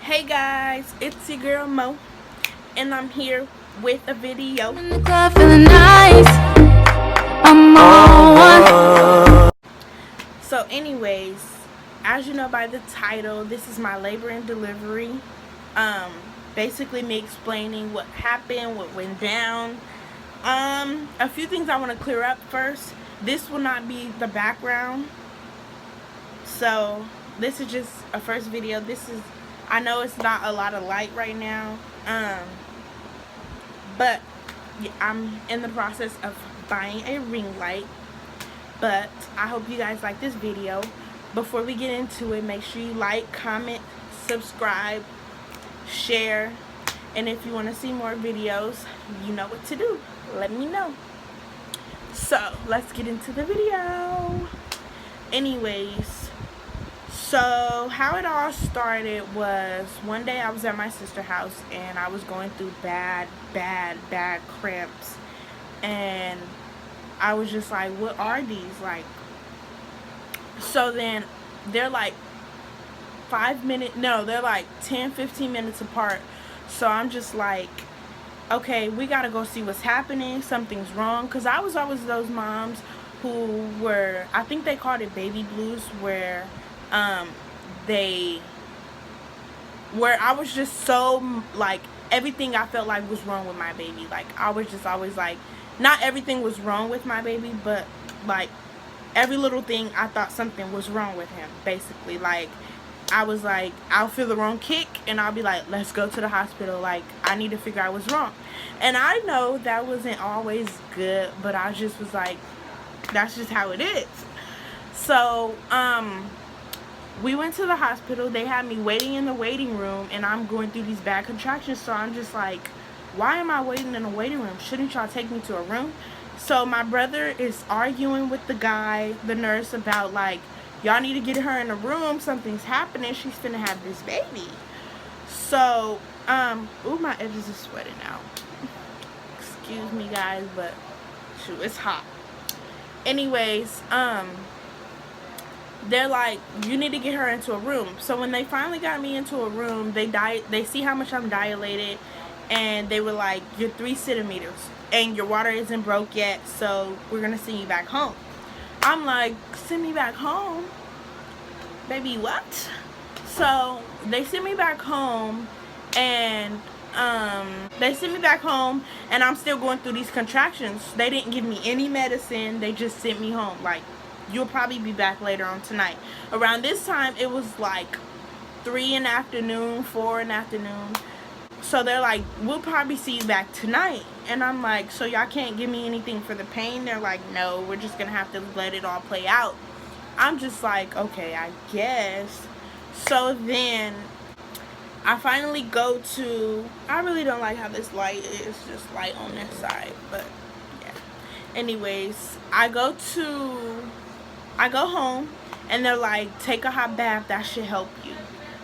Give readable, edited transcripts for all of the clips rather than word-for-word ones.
Hey guys, it's your girl Mo, and I'm here with a video. In the club feeling nice. I'm on one. So anyways, as you know by the title, this is my labor and delivery. Basically me explaining what happened, what went down. A few things I want to clear up first. This will not be the background. So this is just a first video. I know it's not a lot of light right now. But yeah, I'm in the process of buying a ring light. But I hope you guys like this video. Before we get into it, make sure you like, comment, subscribe, share, and if you want to see more videos, you know what to do. Let me know. So let's get into the video. Anyways, so how it all started was one day I was at my sister's house and I was going through bad cramps, and I was just like, what are these? Like, so then they're like 5 minutes, no, they're like 10-15 minutes apart. So I'm just like, okay, we gotta go see what's happening. Something's wrong. Because I was always those moms who were, I think they called it baby blues, where where I was just so, like, everything I felt like was wrong with my baby. Like, I was just always like, not everything was wrong with my baby, but like every little thing I thought something was wrong with him, basically. Like, I was like, I'll feel the wrong kick and I'll be like, let's go to the hospital. Like, I need to figure out what's wrong. And I know that wasn't always good, but I just was like, that's just how it is. So we went to the hospital. They had me waiting in the waiting room, and I'm going through these bad contractions. So I'm just like, why am I waiting in a waiting room? Shouldn't y'all take me to a room? So my brother is arguing with the nurse, about like, y'all need to get her in a room. Something's happening. She's finna have this baby. So, ooh, my edges are sweating out. Excuse me, guys, but shoot, it's hot. Anyways, they're like, you need to get her into a room. So when they finally got me into a room, they see how much I'm dilated, and they were like, you're 3 centimeters and your water isn't broke yet, so we're gonna send you back home. I'm like, send me back home? Baby, what? So they sent me back home, and I'm still going through these contractions. They didn't give me any medicine. They just sent me home. Like, you'll probably be back later on tonight. Around this time, it was like 3 in the afternoon, 4 in the afternoon. So they're like, we'll probably see you back tonight. And I'm like, so y'all can't give me anything for the pain? They're like, no, we're just gonna have to let it all play out. I'm just like, okay, I guess. So then I finally go to, I really don't like how this light is just light on this side, but yeah. Anyways, I go home, and they're like, take a hot bath, that should help you.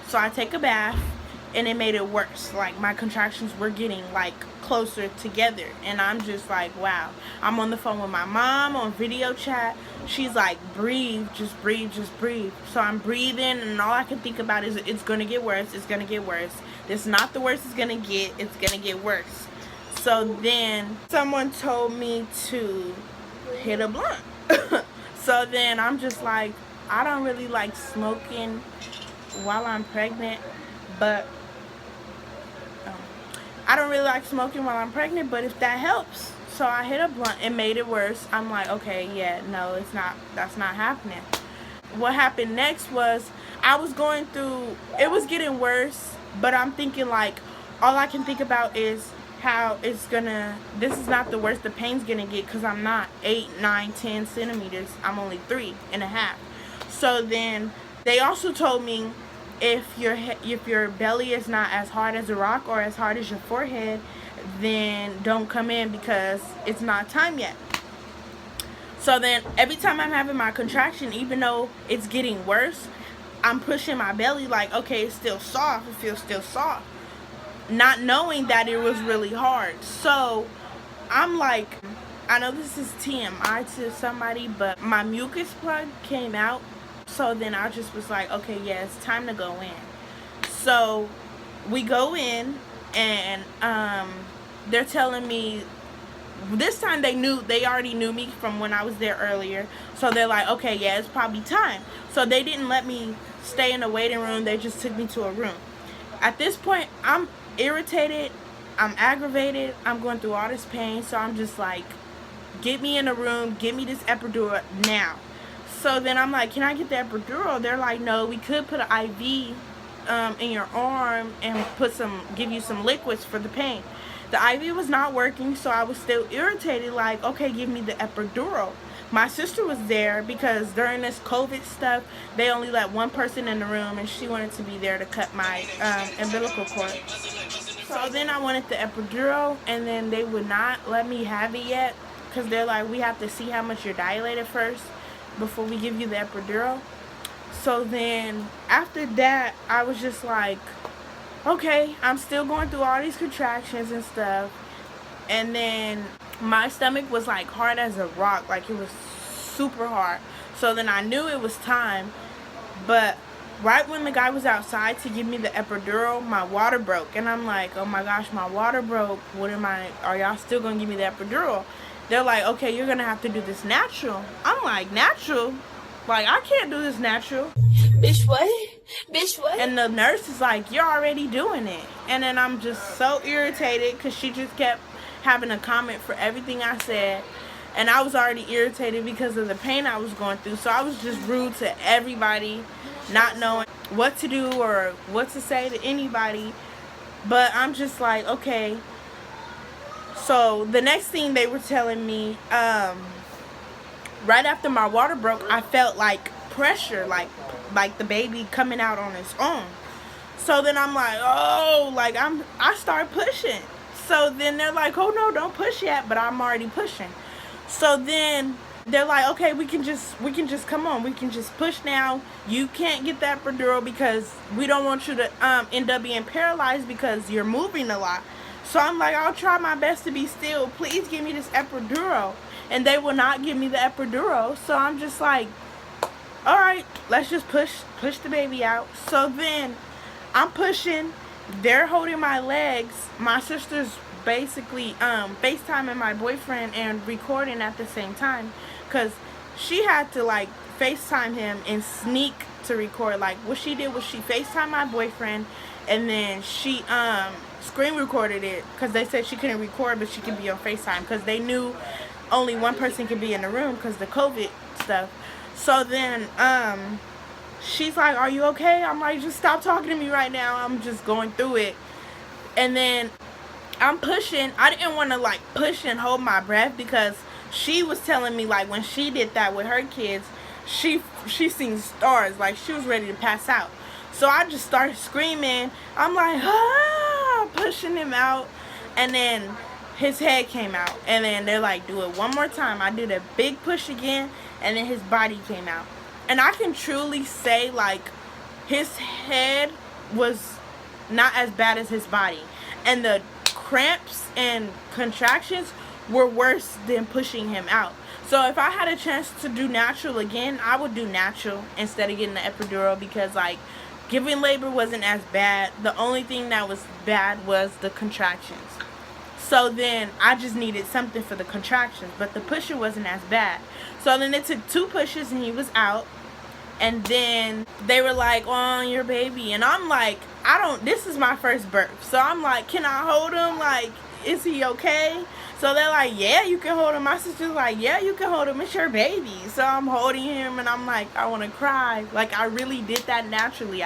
So I take a bath, and it made it worse. Like, my contractions were getting like closer together, and I'm just like, wow. I'm on the phone with my mom on video chat. She's like, breathe, just breathe, just breathe. So I'm breathing, and all I can think about is, it's gonna get worse, it's gonna get worse. This is not the worst it's gonna get, it's gonna get worse. So then someone told me to hit a blunt. So then I'm just like, I don't really like smoking while I'm pregnant, but I don't really like smoking while I'm pregnant, but if that helps. So I hit a blunt. It made it worse. I'm like, okay, yeah, no, it's not, that's not happening. What happened next was, I was going through, it was getting worse, but I'm thinking, like, all I can think about is how it's gonna, this is not the worst the pain's gonna get, because I'm not 8, 9, 10 centimeters. I'm only 3.5. So then they also told me, if your belly is not as hard as a rock or as hard as your forehead, then don't come in, because it's not time yet. So then every time I'm having my contraction, even though it's getting worse, I'm pushing my belly like, okay, it's still soft, it feels still soft, not knowing that it was really hard. So I'm like, I know this is TMI to somebody, but my mucus plug came out. So then I just was like, okay, yeah, it's time to go in. So we go in, and they're telling me, this time they already knew me from when I was there earlier. So they're like, okay, yeah, it's probably time. So they didn't let me stay in the waiting room. They just took me to a room. At this point, I'm irritated. I'm aggravated. I'm going through all this pain. So I'm just like, get me in a room. Get me this epidural now. So then I'm like, can I get the epidural? They're like, no, we could put an IV in your arm and give you some liquids for the pain. The IV was not working, so I was still irritated, like, okay, give me the epidural. My sister was there because during this COVID stuff, they only let one person in the room, and she wanted to be there to cut my umbilical cord. So then I wanted the epidural, and then they would not let me have it yet because they're like, we have to see how much you're dilated first before we give you the epidural. So then after that, I was just like, okay, I'm still going through all these contractions and stuff. And then my stomach was like hard as a rock, like it was super hard. So then I knew it was time. But right when the guy was outside to give me the epidural, my water broke. And I'm like, oh my gosh, my water broke. Are y'all still going to give me the epidural? They're like, okay, you're going to have to do this natural. I'm like, natural? Like, I can't do this natural. Bitch, what? Bitch, what? And the nurse is like, you're already doing it. And then I'm just so irritated because she just kept having a comment for everything I said. And I was already irritated because of the pain I was going through. So I was just rude to everybody, not knowing what to do or what to say to anybody. But I'm just like, okay. So the next thing they were telling me, right after my water broke, I felt like pressure, like the baby coming out on its own. So then I'm like, oh, like I start pushing. So then they're like, oh no, don't push yet, but I'm already pushing. So then they're like, okay, we can just come on, we can just push now. You can't get that epidural because we don't want you to end up being paralyzed because you're moving a lot. So I'm like, I'll try my best to be still. Please give me this epidural. And they will not give me the epidural. So I'm just like, all right, let's just push the baby out. So then I'm pushing. They're holding my legs. My sister's basically FaceTiming my boyfriend and recording at the same time because she had to like FaceTime him and sneak to record. Like what she did was she FaceTimed my boyfriend and then she screen recorded it because they said she couldn't record but she could be on FaceTime because they knew only one person could be in the room because the COVID stuff. So then she's like, are you okay? I'm like, just stop talking to me right now. I'm just going through it. And then I'm pushing. I didn't want to like push and hold my breath because she was telling me like when she did that with her kids, she seen stars. Like she was ready to pass out. So I just started screaming. I'm like, ah, pushing him out. And then his head came out. And then they're like, do it one more time. I did a big push again. And then his body came out. And I can truly say, like, his head was not as bad as his body. And the cramps and contractions were worse than pushing him out. So if I had a chance to do natural again, I would do natural instead of getting the epidural because, like, giving labor wasn't as bad. The only thing that was bad was the contractions. So then I just needed something for the contractions, but the pusher wasn't as bad. So then it took 2 pushes and he was out. And then they were like, oh, your baby. And I'm like, this is my first birth. So I'm like, can I hold him? Like, is he okay? So they're like, yeah, you can hold him. My sister's like, yeah, you can hold him. It's your baby. So I'm holding him and I'm like, I want to cry. Like, I really did that naturally.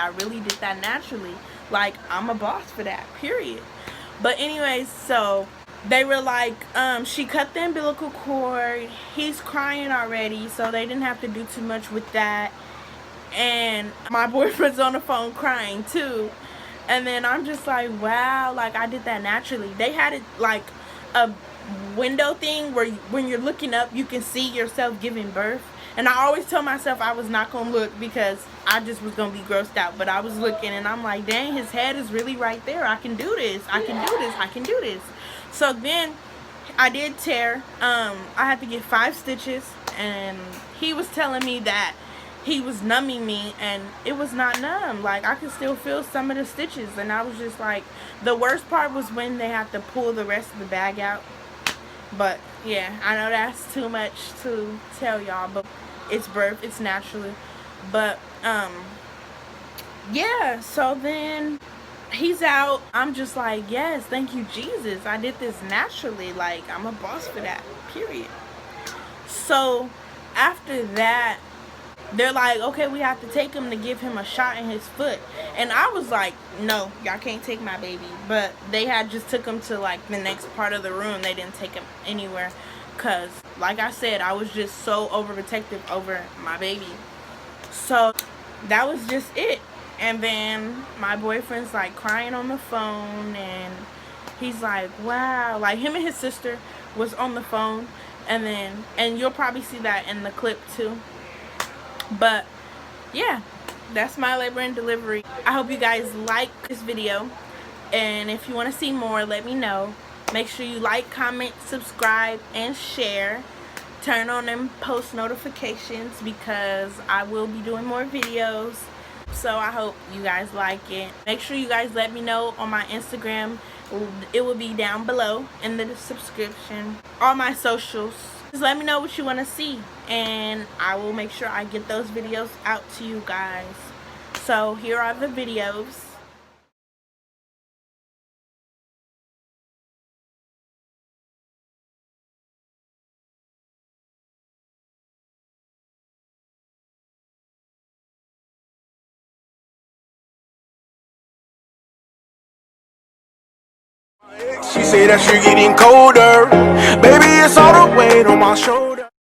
Like, I'm a boss for that, period. But anyways, so they were like, she cut the umbilical cord. He's crying already, so they didn't have to do too much with that. And my boyfriend's on the phone crying too. And then I'm just like, wow, like I did that naturally. They had it like a window thing where when you're looking up, you can see yourself giving birth. And I always tell myself I was not going to look because I just was going to be grossed out. But I was looking and I'm like, dang, his head is really right there. I can do this. I can do this. So then I did tear. I had to get 5 stitches. And he was telling me that he was numbing me, and it was not numb. Like, I could still feel some of the stitches, and I was just like, the worst part was when they had to pull the rest of the bag out. But yeah, I know that's too much to tell y'all, but it's birth, it's naturally. But yeah, so then he's out. I'm just like, yes, thank you, Jesus. I did this naturally. Like, I'm a boss for that, period. So after that, they're like, okay, we have to take him to give him a shot in his foot. And I was like, no, y'all can't take my baby. But they had just took him to like the next part of the room. They didn't take him anywhere, because like I said, I was just so overprotective over my baby. So that was just it. And then my boyfriend's like crying on the phone, and he's like, wow, like him and his sister was on the phone. And you'll probably see that in the clip too. But yeah, that's my labor and delivery. I hope you guys like this video, and if you want to see more, let me know. Make sure you like, comment, subscribe, and share. Turn on them post notifications, because I will be doing more videos. So I hope you guys like it. Make sure you guys let me know on my Instagram. It will be down below in the description. All my socials. Just let me know what you want to see, and I will make sure I get those videos out to you guys. So here are the videos. She say that you're getting colder. Baby, it's all the weight on my shoulder.